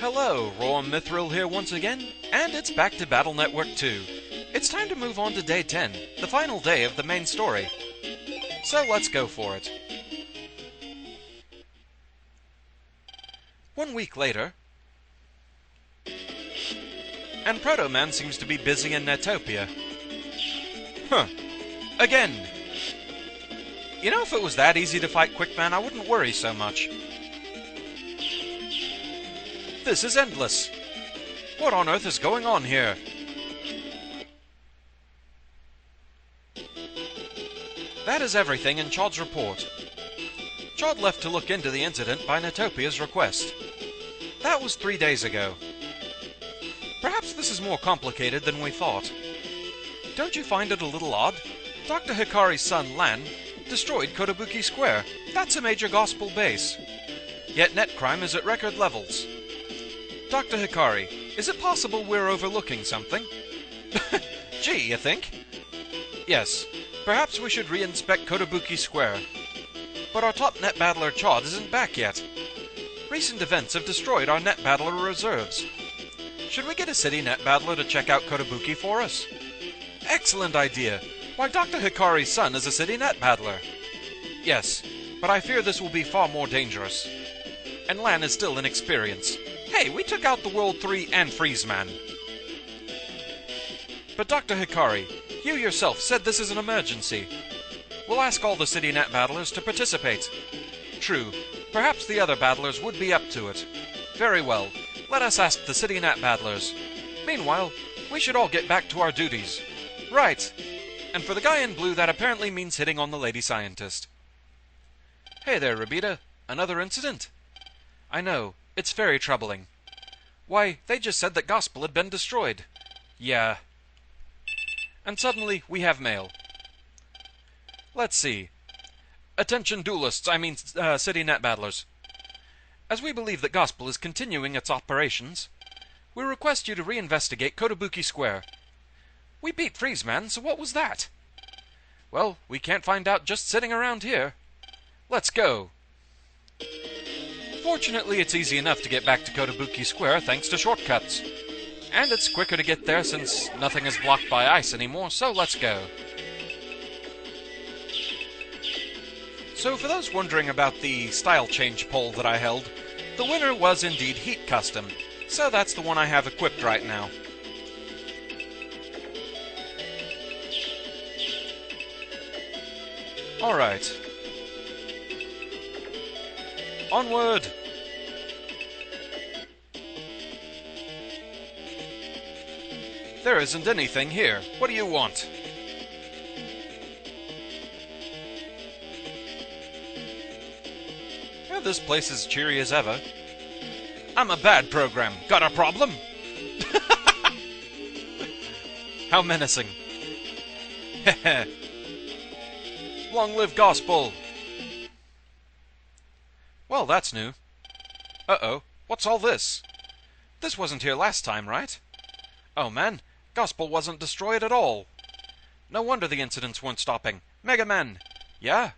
Hello, Roam Mithril here once again, and it's back to Battle Network 2. It's time to move on to Day 10, the final day of the main story. So let's go for it. 1 week later, and Proto-Man seems to be busy in Netopia. Huh. Again! You know, if it was that easy to fight Quickman, I wouldn't worry so much. This is endless. What on earth is going on here? That is everything in Chod's report. Chod left to look into the incident by Netopia's request. That was 3 days ago. Perhaps this is more complicated than we thought. Don't you find it a little odd? Dr. Hikari's son, Lan, destroyed Kotobuki Square. That's a major gospel base. Yet net crime is at record levels. Dr. Hikari, is it possible we're overlooking something? Gee, you think? Yes, perhaps we should re-inspect Kotobuki Square. But our top net battler Chod isn't back yet. Recent events have destroyed our net battler reserves. Should we get a city net battler to check out Kotobuki for us? Excellent idea! Why, Dr. Hikari's son is a city net battler. Yes, but I fear this will be far more dangerous. And Lan is still inexperienced. Hey, we took out the World 3 and Freezeman. But Dr. Hikari, you yourself said this is an emergency. We'll ask all the city net battlers to participate. True, perhaps the other battlers would be up to it. Very well, let us ask the city net battlers. Meanwhile, we should all get back to our duties. Right. And for the guy in blue, that apparently means hitting on the lady scientist. Hey there, Rabita. Another incident? I know. It's very troubling. Why, they just said that Gospel had been destroyed. Yeah. And suddenly, we have mail. Let's see. Attention duelists, city net battlers. As we believe that Gospel is continuing its operations, we request you to reinvestigate Kotobuki Square. We beat Freezeman, so what was that? Well, we can't find out just sitting around here. Let's go. Fortunately, it's easy enough to get back to Kotobuki Square thanks to shortcuts. And it's quicker to get there since nothing is blocked by ice anymore, so let's go. So for those wondering about the style change poll that I held, the winner was indeed Heat Custom, so that's the one I have equipped right now. Alright. Onward! There isn't anything here. What do you want? Yeah, this place is cheery as ever. I'm a bad program. Got a problem? How menacing. Heh. Long live Gospel! Well, that's new. Uh-oh, what's all this? This wasn't here last time, right? Oh man, Gospel wasn't destroyed at all. No wonder the incidents weren't stopping. Megaman! Yeah?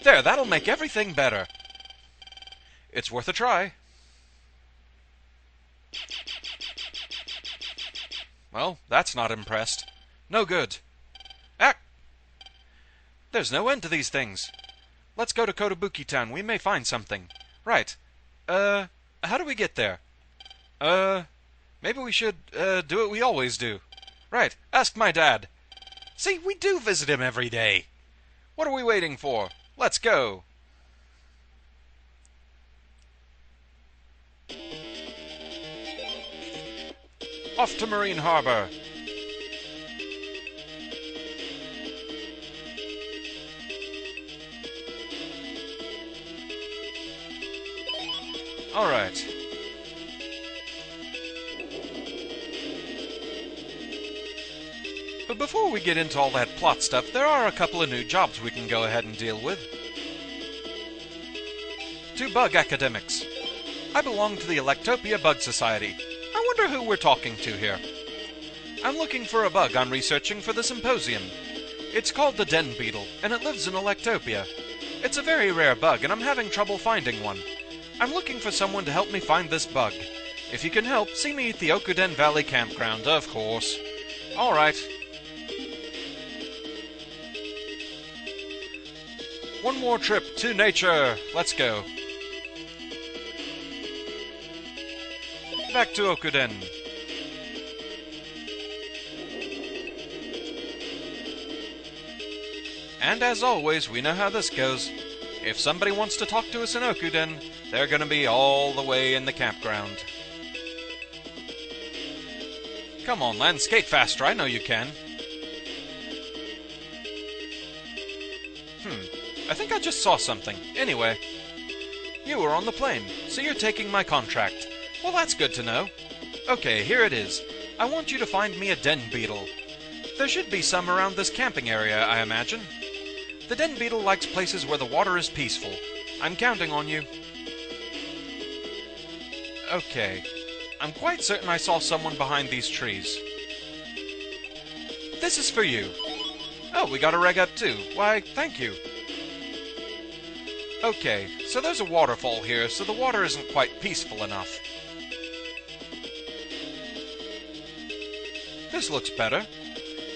There, that'll make everything better. It's worth a try. Well, that's not impressed. No good. Ah! There's no end to these things. Let's go to Kotobuki Town. We may find something. Right. How do we get there? Maybe we should, do what we always do. Right. Ask my dad. See, we do visit him every day. What are we waiting for? Let's go. Off to Marine Harbor. All right. But before we get into all that plot stuff, there are a couple of new jobs we can go ahead and deal with. To Bug Academics. I belong to the Electopia Bug Society. I wonder who we're talking to here. I'm looking for a bug I'm researching for the symposium. It's called the Den Beetle, and it lives in Electopia. It's a very rare bug, and I'm having trouble finding one. I'm looking for someone to help me find this bug. If you can help, see me at the Okuden Valley Campground, of course. Alright. One more trip to nature. Let's go. Back to Okuden. And as always, we know how this goes. If somebody wants to talk to us in Okuden, they're gonna be all the way in the campground. Come on, Len, skate faster, I know you can. I think I just saw something. Anyway, you were on the plane, so you're taking my contract. Well, that's good to know. Okay, here it is. I want you to find me a den beetle. There should be some around this camping area, I imagine. The den beetle likes places where the water is peaceful. I'm counting on you. Okay. I'm quite certain I saw someone behind these trees. This is for you. Oh, we got a reg up too. Why, thank you. Okay, so there's a waterfall here, so the water isn't quite peaceful enough. This looks better.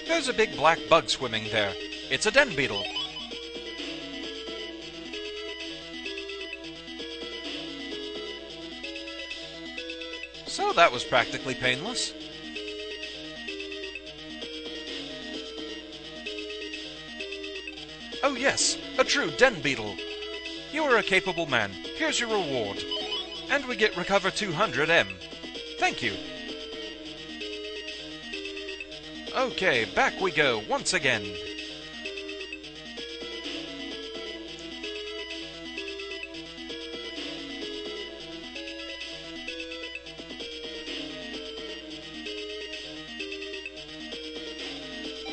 There's a big black bug swimming there. It's a den beetle. So that was practically painless. Oh yes, a true den beetle. You are a capable man. Here's your reward. And we get recover 200M. Thank you. Okay, back we go once again.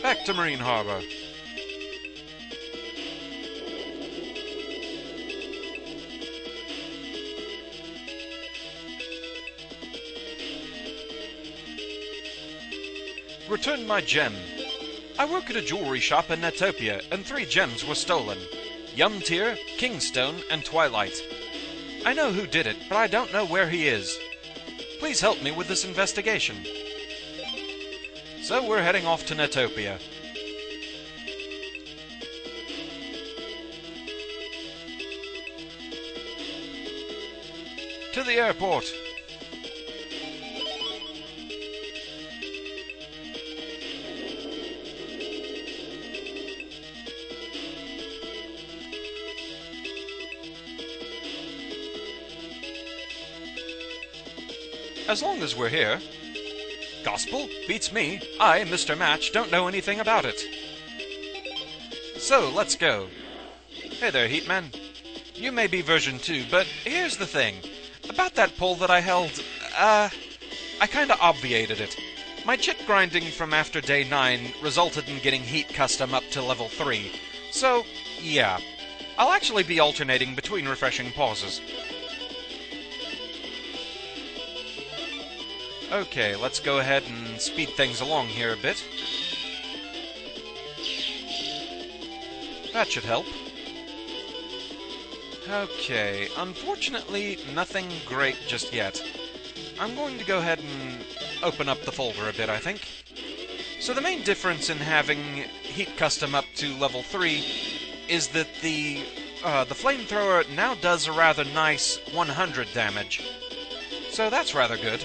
Back to Marine Harbor. Return my gem. I work at a jewelry shop in Netopia, and 3 gems were stolen. Yumtier, Kingstone, and Twilight. I know who did it, but I don't know where he is. Please help me with this investigation. So we're heading off to Netopia. To the airport. As long as we're here. Gospel? Beats me. I, Mr. Match, don't know anything about it. So, let's go. Hey there, Heatman. You may be version 2, but here's the thing. About that pole that I held, I kinda obviated it. My chit grinding from after day 9 resulted in getting Heat Custom up to level 3. So, yeah. I'll actually be alternating between refreshing pauses. Okay, let's go ahead and speed things along here a bit. That should help. Okay, unfortunately, nothing great just yet. I'm going to go ahead and open up the folder a bit, I think. So the main difference in having Heat Custom up to level 3 is that the flamethrower now does a rather nice 100 damage. So that's rather good.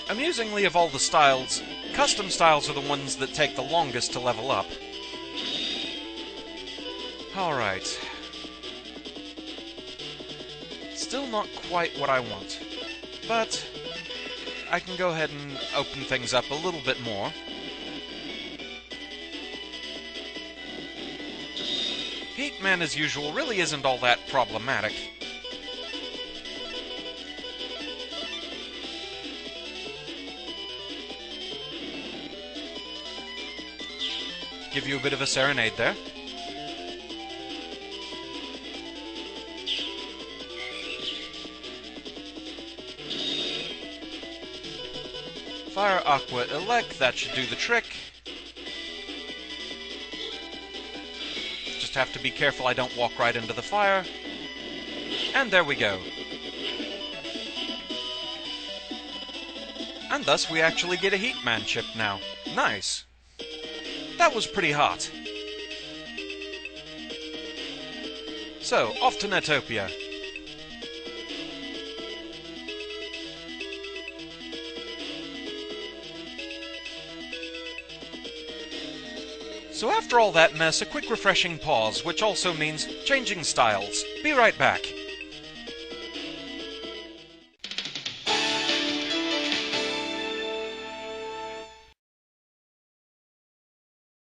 Amusingly, of all the styles, custom styles are the ones that take the longest to level up. Alright. Still not quite what I want, but I can go ahead and open things up a little bit more. Heatman, as usual, really isn't all that problematic. Give you a bit of a serenade there. Fire Aqua Elect, that should do the trick. have to be careful I don't walk right into the fire. And there we go. And thus we actually get a Heatman chip now. Nice. That was pretty hot. So, off to Netopia. So after all that mess, a quick refreshing pause, which also means changing styles. Be right back.